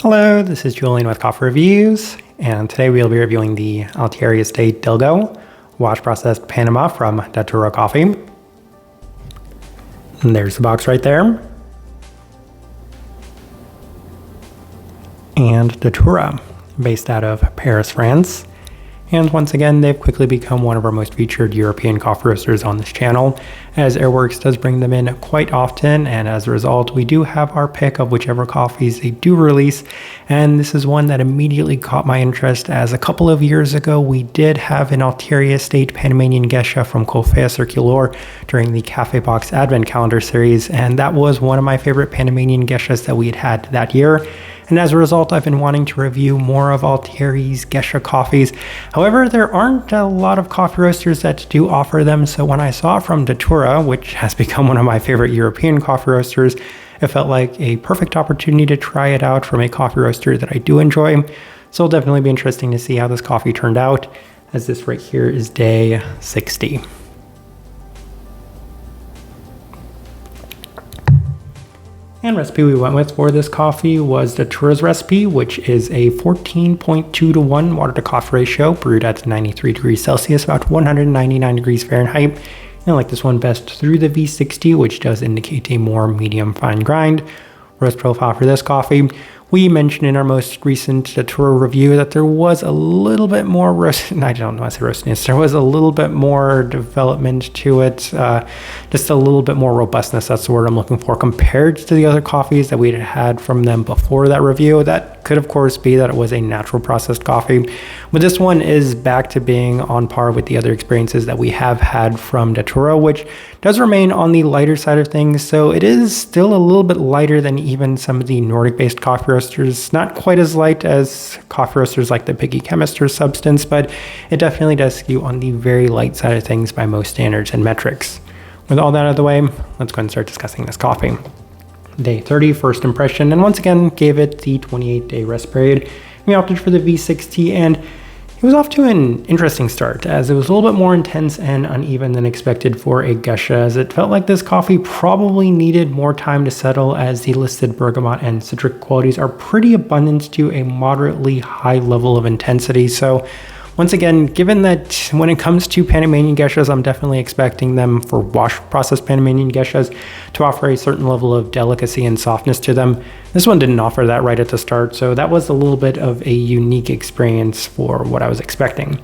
Hello, this is Julian with Coffee Reviews, and today we'll be reviewing the Altieri Estate Dilgo wash processed Panama from Datura Coffee. And there's the box right there. And Datura, based out of Paris, France. And once again, they've quickly become one of our most featured European coffee roasters on this channel, as Airworks does bring them in quite often, and as a result, we do have our pick of whichever coffees they do release, and this is one that immediately caught my interest, as a couple of years ago, we did have an Altieri Estate Panamanian gesha from Coffea Circular during the Cafe Box Advent Calendar series, and that was one of my favorite Panamanian geshas that we had that year. And as a result, I've been wanting to review more of Altieri's gesha coffees. However, there aren't a lot of coffee roasters that do offer them, so when I saw it from Datura, which has become one of my favorite European coffee roasters, it felt like a perfect opportunity to try it out from a coffee roaster that I do enjoy. So it'll definitely be interesting to see how this coffee turned out, as this right here is day 60. And recipe we went with for this coffee was Datura's recipe, which is a 14.2 to 1 water to coffee ratio, brewed at 93 degrees Celsius, about 199 degrees Fahrenheit. And I like this one best through the V60, which does indicate a more medium fine grind. Roast profile for this coffee. We mentioned in our most recent Datura review that there was a little bit more roastiness. There was a little bit more development to it, just a little bit more robustness. That's the word I'm looking for compared to the other coffees that we had from them before that review. That could, of course, be that it was a natural processed coffee, but this one is back to being on par with the other experiences that we have had from Datura, which does remain on the lighter side of things. So it is still a little bit lighter than even some of the Nordic-based coffee roasters. Not quite as light as coffee roasters like the Piggy Chemist or Substance, but it definitely does skew on the very light side of things by most standards and metrics. With all that out of the way, let's go ahead and start discussing this coffee. Day 30, first impression, and once again gave it the 28-day rest period. We opted for the V60, and it was off to an interesting start, as it was a little bit more intense and uneven than expected for a gesha, as it felt like this coffee probably needed more time to settle, as the listed bergamot and citric qualities are pretty abundant to a moderately high level of intensity. So once again, given that when it comes to Panamanian geshas, I'm definitely expecting them for wash processed Panamanian geshas to offer a certain level of delicacy and softness to them. This one didn't offer that right at the start, so that was a little bit of a unique experience for what I was expecting.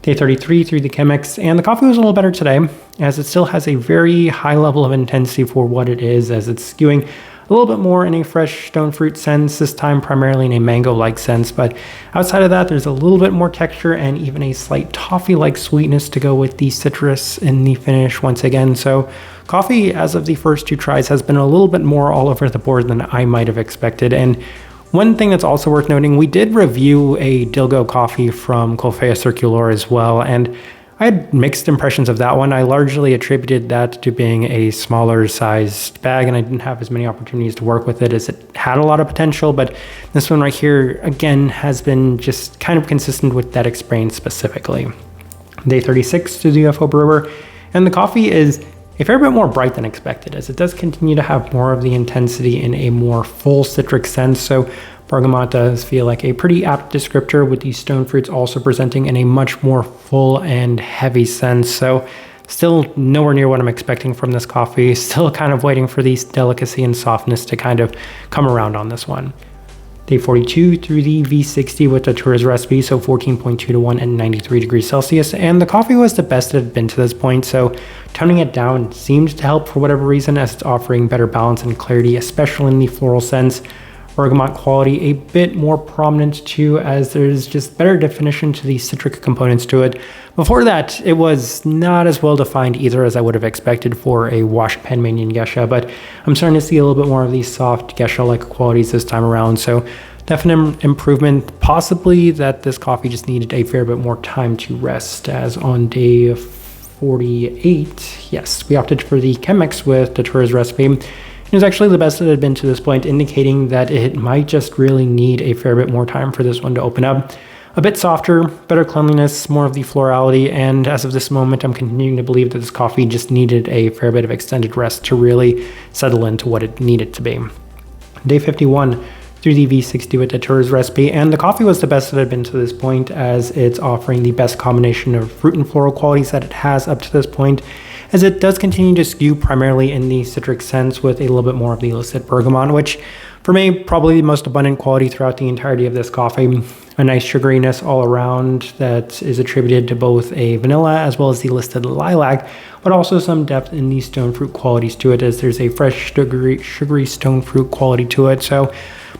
Day 33 through the Chemex, and the coffee was a little better today, as it still has a very high level of intensity for what it is, as it's skewing a little bit more in a fresh stone fruit sense, this time primarily in a mango-like sense, but outside of that, there's a little bit more texture and even a slight toffee-like sweetness to go with the citrus in the finish once again. So coffee, as of the first two tries, has been a little bit more all over the board than I might have expected. And one thing that's also worth noting, we did review a Dilgo coffee from Coffea Circular as well, and I had mixed impressions of that one. I largely attributed that to being a smaller sized bag, and I didn't have as many opportunities to work with it as it had a lot of potential, but this one right here, again, has been just kind of consistent with that experience specifically. Day 36 to the UFO Brewer, and the coffee is a fair bit more bright than expected, as it does continue to have more of the intensity in a more full citric sense. So bergamot does feel like a pretty apt descriptor, with these stone fruits also presenting in a much more full and heavy sense. So still nowhere near what I'm expecting from this coffee. Still kind of waiting for the delicacy and softness to kind of come around on this one. Day 42 through the V60 with Datura's recipe, so 14.2 to 1 and 93 degrees Celsius, and the coffee was the best it had been to this point, so toning it down seemed to help for whatever reason, as it's offering better balance and clarity, especially in the floral sense. Bergamot quality a bit more prominent too, as there's just better definition to the citric components to it. Before that, it was not as well defined either as I would have expected for a washed Panamanian gesha, but I'm starting to see a little bit more of these soft gesha-like qualities this time around, so definite improvement. Possibly that this coffee just needed a fair bit more time to rest, as on day 48, yes, we opted for the Chemex with Datura's recipe. It was actually the best it had been to this point, indicating that it might just really need a fair bit more time for this one to open up. A bit softer, better cleanliness, more of the florality, and as of this moment, I'm continuing to believe that this coffee just needed a fair bit of extended rest to really settle into what it needed to be. Day 51 through the V60 with Datura's recipe, and the coffee was the best that had been to this point, as it's offering the best combination of fruit and floral qualities that it has up to this point, as it does continue to skew primarily in the citric sense with a little bit more of the illicit bergamot, which for me, probably the most abundant quality throughout the entirety of this coffee. A nice sugariness all around that is attributed to both a vanilla as well as the listed lilac, but also some depth in the stone fruit qualities to it, as there's a fresh sugary stone fruit quality to it. So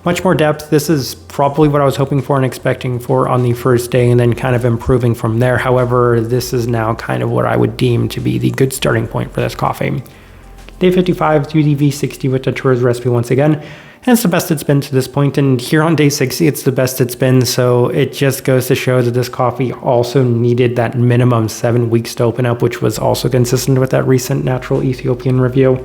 much more depth. This is probably what I was hoping for and expecting for on the first day, and then kind of improving from there. However, this is now kind of what I would deem to be the good starting point for this coffee. Day 55 through the V60 with Datura's recipe once again. And it's the best it's been to this point, and here on day 60, it's the best it's been, so it just goes to show that this coffee also needed that minimum 7 weeks to open up, which was also consistent with that recent Natural Ethiopian review.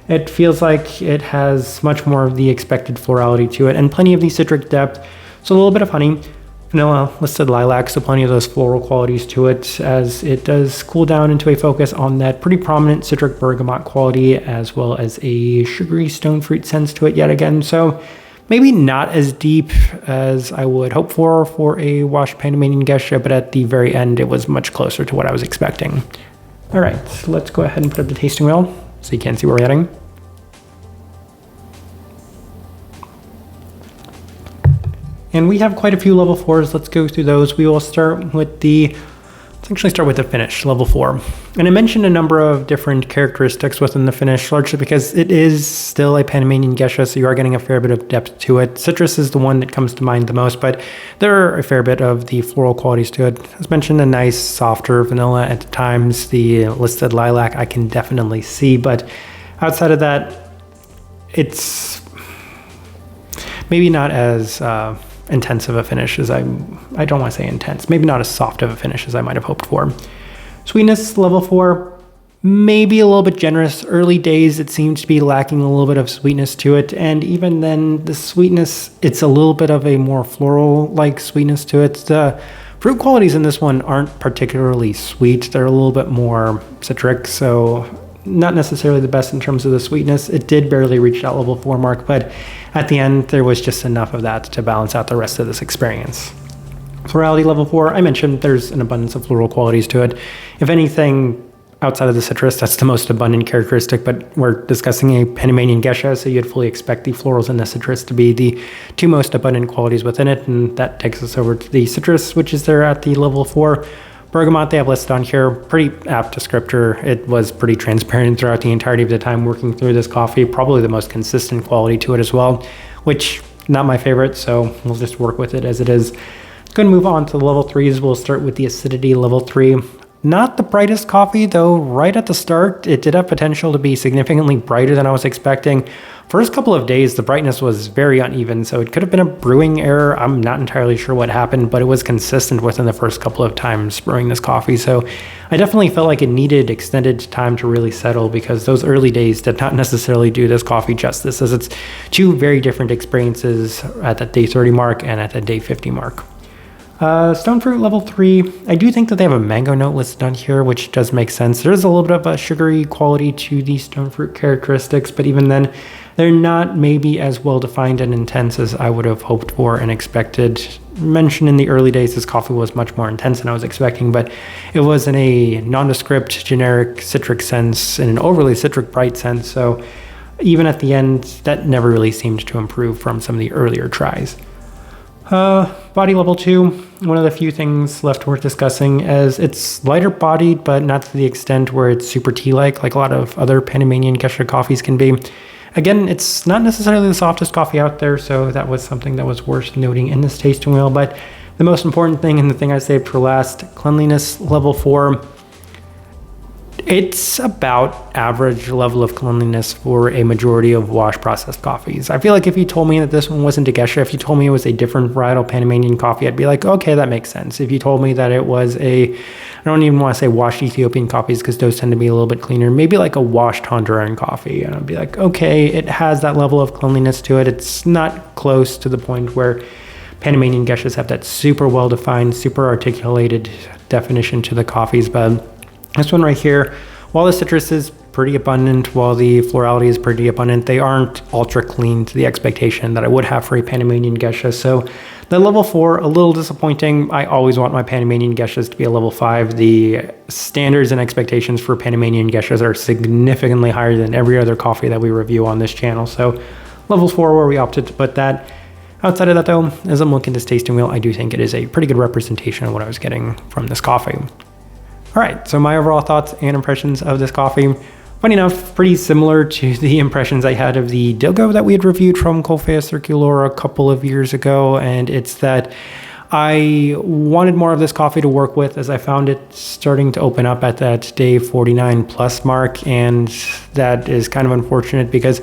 It feels like it has much more of the expected florality to it, and plenty of the citric depth, so a little bit of honey, vanilla, listed lilac, so plenty of those floral qualities to it, as it does cool down into a focus on that pretty prominent citric bergamot quality, as well as a sugary stone fruit sense to it yet again. So maybe not as deep as I would hope for a washed Panamanian gesha, but at the very end it was much closer to what I was expecting. All right, so let's go ahead and put up the tasting wheel so you can see where we're heading. And we have quite a few level 4s. Let's go through those. We will let's actually start with the finish, level 4. And I mentioned a number of different characteristics within the finish, largely because it is still a Panamanian gesha, so you are getting a fair bit of depth to it. Citrus is the one that comes to mind the most, but there are a fair bit of the floral qualities to it. As mentioned, a nice, softer vanilla at times. The listed lilac I can definitely see, but outside of that, it's maybe not as intense of a finish as I don't want to say intense, maybe not as soft of a finish as I might have hoped for. Sweetness, level 4, maybe a little bit generous. Early days, it seems to be lacking a little bit of sweetness to it, and even then, the sweetness, it's a little bit of a more floral-like sweetness to it. The fruit qualities in this one aren't particularly sweet. They're a little bit more citric, so not necessarily the best in terms of the sweetness. It did barely reach that level 4 mark, but at the end, there was just enough of that to balance out the rest of this experience. Florality level 4, I mentioned there's an abundance of floral qualities to it. If anything, outside of the citrus, that's the most abundant characteristic, but we're discussing a Panamanian gesha, so you'd fully expect the florals and the citrus to be the two most abundant qualities within it, and that takes us over to the citrus, which is there at the level 4. Bergamot they have listed on here, pretty apt descriptor. It was pretty transparent throughout the entirety of the time working through this coffee, probably the most consistent quality to it as well, which not my favorite, so we'll just work with it as it is. Going to move on to the level 3s. We'll start with the acidity level 3. Not the brightest coffee, though right at the start, it did have potential to be significantly brighter than I was expecting. First couple of days, the brightness was very uneven, so it could have been a brewing error. I'm not entirely sure what happened, but it was consistent within the first couple of times brewing this coffee. So I definitely felt like it needed extended time to really settle, because those early days did not necessarily do this coffee justice, as it's two very different experiences at that day 30 mark and at that day 50 mark. Stone fruit level 3, I do think that they have a mango note listed on here, which does make sense. There's a little bit of a sugary quality to the stone fruit characteristics, but even then, they're not maybe as well defined and intense as I would have hoped for and expected. Mentioned in the early days, this coffee was much more intense than I was expecting, but it was in a nondescript, generic citric sense, in an overly citric bright sense, so even at the end, that never really seemed to improve from some of the earlier tries. Body level 2, one of the few things left worth discussing, as it's lighter bodied, but not to the extent where it's super tea-like a lot of other Panamanian gesha coffees can be. Again, it's not necessarily the softest coffee out there, so that was something that was worth noting in this tasting wheel, but the most important thing, and the thing I saved for last, cleanliness level 4. It's about average level of cleanliness for a majority of wash processed coffees. I feel like if you told me that this one wasn't a gesha, if you told me it was a different varietal Panamanian coffee, I'd be like, okay, that makes sense. If you told me that it was I don't even want to say washed Ethiopian coffees, because those tend to be a little bit cleaner, maybe like a washed Honduran coffee, and I'd be like, okay, it has that level of cleanliness to it. It's not close to the point where Panamanian geshas have that super well-defined, super articulated definition to the coffees, but this one right here, while the citrus is pretty abundant, while the florality is pretty abundant. They aren't ultra clean to the expectation that I would have for a Panamanian gesha. So the level 4, a little disappointing. I always want my Panamanian geshas to be a level 5. The standards and expectations for Panamanian geshas are significantly higher than every other coffee that we review on this channel. So level 4 where we opted to put that. Outside of that though, as I'm looking at this tasting wheel, I do think it is a pretty good representation of what I was getting from this coffee. All right, so my overall thoughts and impressions of this coffee, funny enough, pretty similar to the impressions I had of the Dilgo that we had reviewed from Colfea Circular a couple of years ago. And it's that I wanted more of this coffee to work with, as I found it starting to open up at that day 49 plus mark. And that is kind of unfortunate because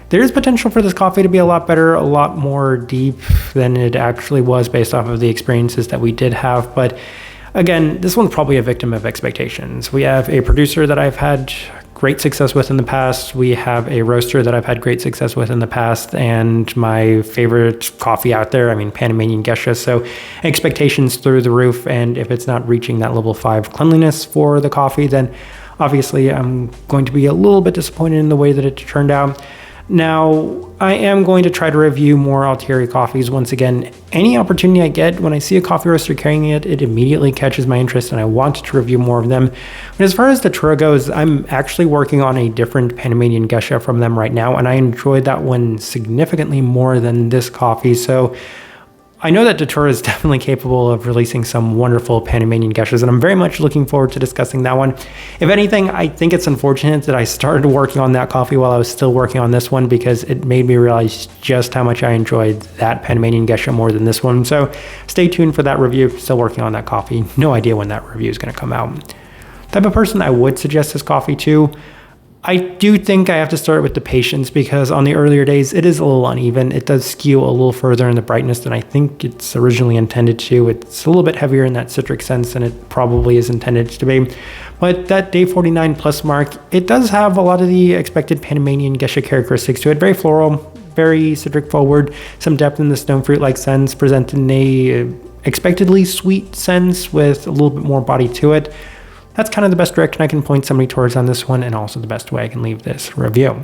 there is potential for this coffee to be a lot better, a lot more deep than it actually was based off of the experiences that we did have. But again, this one's probably a victim of expectations. We have a producer that I've had great success with in the past. We have a roaster that I've had great success with in the past, and my favorite coffee out there, I mean, Panamanian gesha. So expectations through the roof. And if it's not reaching that level 5 cleanliness for the coffee, then obviously I'm going to be a little bit disappointed in the way that it turned out. Now, I am going to try to review more Altieri coffees. Once again, any opportunity I get when I see a coffee roaster carrying it, it immediately catches my interest and I want to review more of them. But as far as Datura goes, I'm actually working on a different Panamanian gesha from them right now, and I enjoyed that one significantly more than this coffee. So I know that Datura is definitely capable of releasing some wonderful Panamanian geshas, and I'm very much looking forward to discussing that one. If anything, I think it's unfortunate that I started working on that coffee while I was still working on this one, because it made me realize just how much I enjoyed that Panamanian gesha more than this one. So stay tuned for that review. Still working on that coffee. No idea when that review is going to come out. Type of person I would suggest this coffee to, I do think I have to start with the patience, because on the earlier days, it is a little uneven. It does skew a little further in the brightness than I think it's originally intended to. It's a little bit heavier in that citric sense than it probably is intended to be. But that day 49 plus mark, it does have a lot of the expected Panamanian gesha characteristics to it. Very floral, very citric forward, some depth in the stone fruit-like sense, presented in a expectedly sweet sense with a little bit more body to it. That's kind of the best direction I can point somebody towards on this one, and also the best way I can leave this review.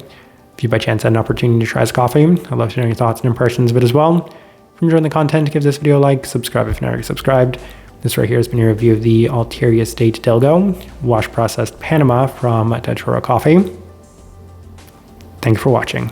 If you by chance had an opportunity to try this coffee, I'd love to know your thoughts and impressions of it as well. If you're enjoying the content, give this video a like, subscribe if you're not already subscribed. This right here has been a review of the Altieri Estate Dilgo, wash processed Panama from Datura Coffee. Thank you for watching.